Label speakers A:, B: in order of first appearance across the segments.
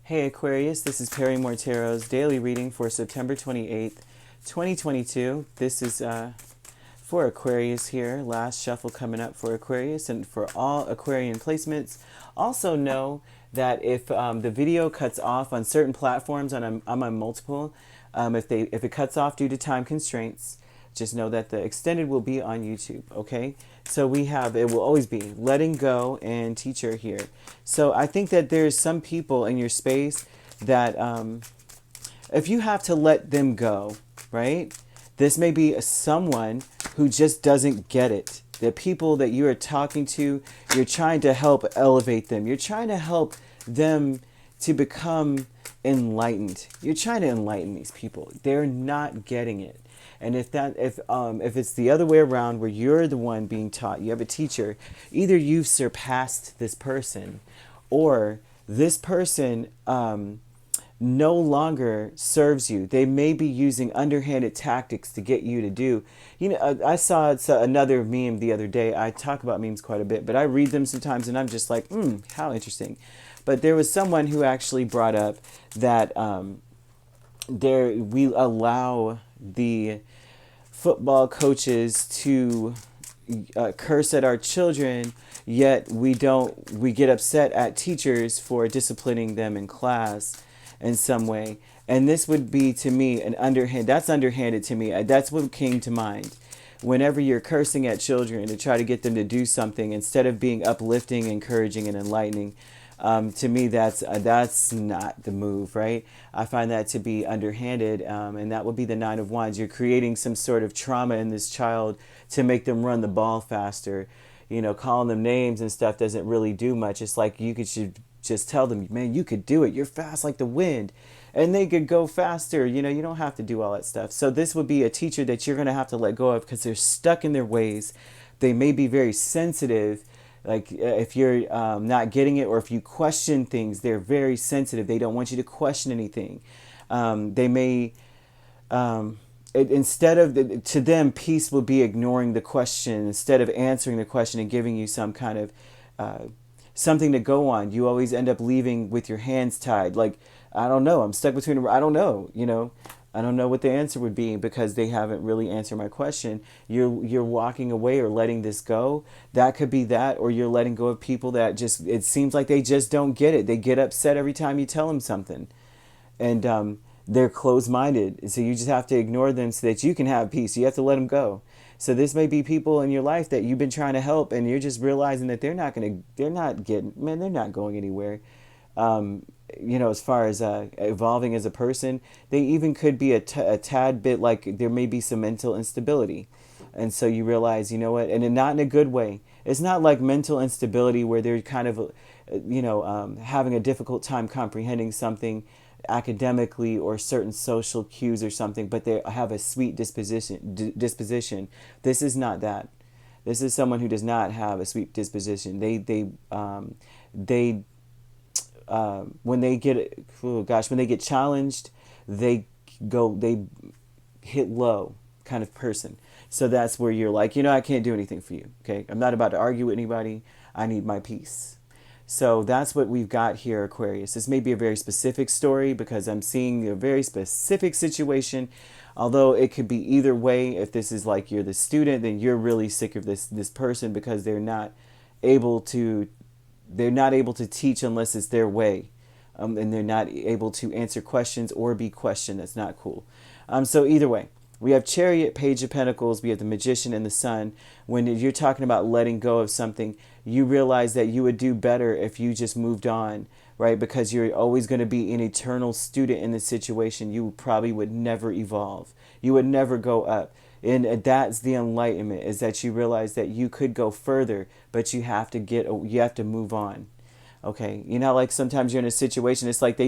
A: Hey Aquarius, this is Perrymore Tarot's daily reading for September 28th, 2022. This is for Aquarius here. Last shuffle coming up for Aquarius and for all Aquarian placements. Also know that if the video cuts off on certain platforms, and I'm on multiple, if it cuts off due to time constraints, just know that the extended will be on YouTube, okay? So it will always be letting go and teacher here. So I think that there's some people in your space that if you have to let them go, right? This may be someone who just doesn't get it. The people that you are talking to, you're trying to help elevate them. You're trying to help them to become enlightened. You're trying to enlighten these people. They're not getting it. And if it's the other way around where you're the one being taught, you have a teacher, either you've surpassed this person or this person no longer serves you. They may be using underhanded tactics to get you to do. You know, I saw another meme the other day. I talk about memes quite a bit, but I read them sometimes and I'm just like, how interesting. But there was someone who actually brought up that we allow the football coaches to curse at our children, yet we get upset at teachers for disciplining them in class in some way. And this would be, to me, that's underhanded to me. That's what came to mind. Whenever you're cursing at children to try to get them to do something instead of being uplifting, encouraging, and enlightening, to me, that's not the move, right? I find that to be underhanded, and that would be the Nine of Wands. You're creating some sort of trauma in this child to make them run the ball faster. You know, calling them names and stuff doesn't really do much. It's like should just tell them, man, you could do it. You're fast like the wind. And they could go faster. You know, you don't have to do all that stuff. So this would be a teacher that you're going to have to let go of because they're stuck in their ways. They may be very sensitive. Like if you're not getting it or if you question things, they're very sensitive. They don't want you to question anything. They may, to them, peace will be ignoring the question instead of answering the question and giving you some kind of something to go on. You always end up leaving with your hands tied. Like, I don't know. I'm stuck between, I don't know, I don't know what the answer would be because they haven't really answered my question. You're walking away or letting this go. That could be that, or you're letting go of people that it seems like they just don't get it. They get upset every time you tell them something. And they're closed-minded. So you just have to ignore them so that you can have peace. You have to let them go. So this may be people in your life that you've been trying to help and you're just realizing that they're not going anywhere. As far as evolving as a person, they even could be a tad bit like there may be some mental instability. And so you realize, you know what, and not in a good way. It's not like mental instability where they're kind of, having a difficult time comprehending something academically or certain social cues or something, but they have a sweet disposition. This is not that. This is someone who does not have a sweet disposition. When they get challenged, they hit low kind of person. So that's where you're like, I can't do anything for you. Okay. I'm not about to argue with anybody. I need my peace. So that's what we've got here, Aquarius. This may be a very specific story because I'm seeing a very specific situation, although it could be either way. If this is like you're the student, then you're really sick of this person because they're not able to teach unless it's their way. And they're not able to answer questions or be questioned. That's not cool. So either way, we have Chariot, Page of Pentacles, we have the Magician and the Sun. When you're talking about letting go of something, you realize that you would do better if you just moved on, right? Because you're always going to be an eternal student in this situation. You probably would never evolve. You would never go up. And that's the enlightenment, is that you realize that you could go further, but you have to move on. Okay, like sometimes you're in a situation, it's like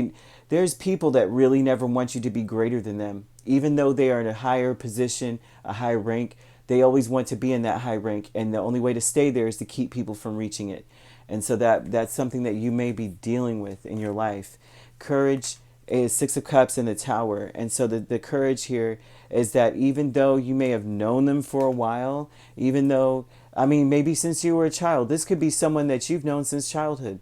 A: there's people that really never want you to be greater than them. Even though they are in a higher position, a high rank, they always want to be in that high rank. And the only way to stay there is to keep people from reaching it. And so that's something that you may be dealing with in your life. Courage is Six of Cups in the Tower. And so the courage here is that even though you may have known them for a while, even though, maybe since you were a child, this could be someone that you've known since childhood.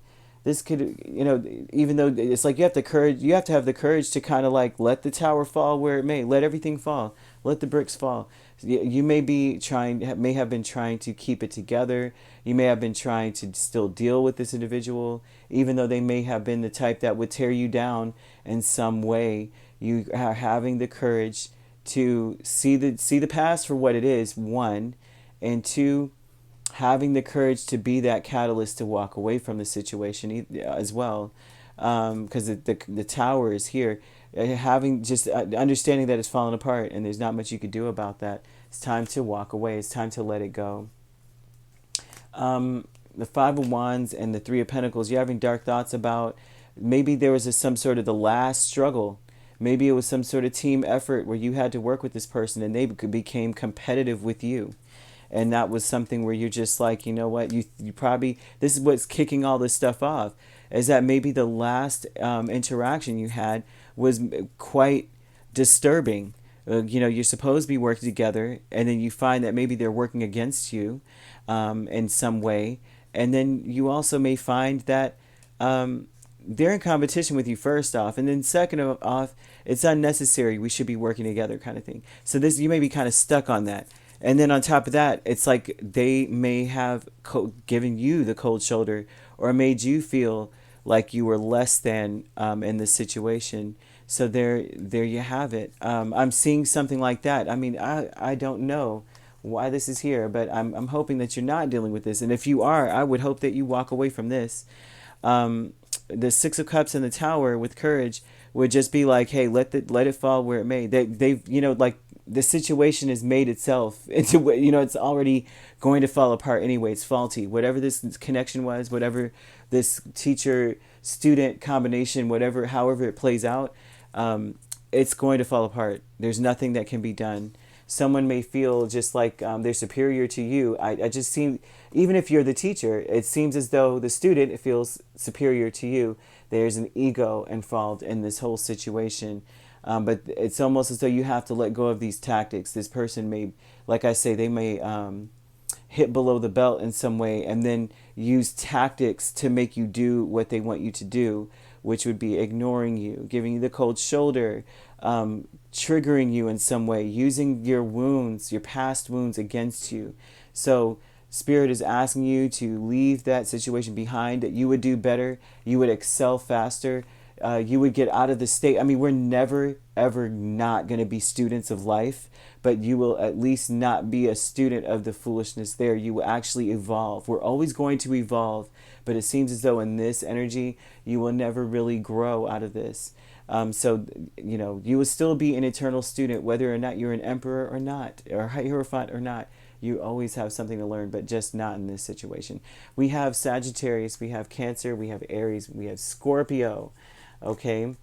A: this could, even though it's like you have to have the courage to kind of like let the tower fall where it may, let everything fall, let the bricks fall. You may have been trying to keep it together. You may have been trying to still deal with this individual, even though they may have been the type that would tear you down in some way. You are having the courage to see the past for what it is, one, and two, having the courage to be that catalyst to walk away from the situation as well, because the tower is here. Having just understanding that it's falling apart and there's not much you could do about that. It's time to walk away. It's time to let it go. The Five of Wands and the Three of Pentacles, you're having dark thoughts about maybe there was some sort of the last struggle. Maybe it was some sort of team effort where you had to work with this person and they became competitive with you. And that was something where you're just like, you know what, you probably, this is what's kicking all this stuff off, is that maybe the last interaction you had was quite disturbing. You're supposed to be working together, and then you find that maybe they're working against you in some way. And then you also may find that they're in competition with you first off, and then second off, it's unnecessary. We should be working together kind of thing. So this, you may be kind of stuck on that. And then on top of that, it's like they may have given you the cold shoulder or made you feel like you were less than in this situation. So there you have it. I'm seeing something like that. I mean, I don't know why this is here, but I'm hoping that you're not dealing with this. And if you are, I would hope that you walk away from this. The Six of Cups and the Tower with courage would just be like, hey, let it fall where it may. They've like, the situation has made itself into, it's already going to fall apart anyway. It's faulty. Whatever this connection was, whatever this teacher-student combination, however it plays out, it's going to fall apart. There's nothing that can be done. Someone may feel just like they're superior to you. I just seem, even if you're the teacher, it seems as though the student feels superior to you. There's an ego involved in this whole situation. But it's almost as though you have to let go of these tactics. This person may, like I say, they may hit below the belt in some way and then use tactics to make you do what they want you to do, which would be ignoring you, giving you the cold shoulder, triggering you in some way, using your wounds, your past wounds against you. So Spirit is asking you to leave that situation behind, that you would do better, you would excel faster, you would get out of the state. I mean, we're never, ever not going to be students of life, but you will at least not be a student of the foolishness there. You will actually evolve. We're always going to evolve, but it seems as though in this energy, you will never really grow out of this. So, you will still be an eternal student, whether or not you're an emperor or not, or hierophant or not. You always have something to learn, but just not in this situation. We have Sagittarius, we have Cancer, we have Aries, we have Scorpio. Okay,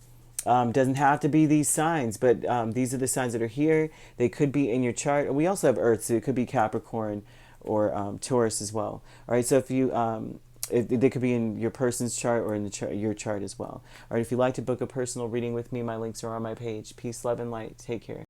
A: doesn't have to be these signs, but these are the signs that are here. They could be in your chart. We also have Earth, so it could be Capricorn or Taurus as well. All right, so if they could be in your person's chart or in the your chart as well. All right, if you'd like to book a personal reading with me, my links are on my page. Peace, love, and light. Take care.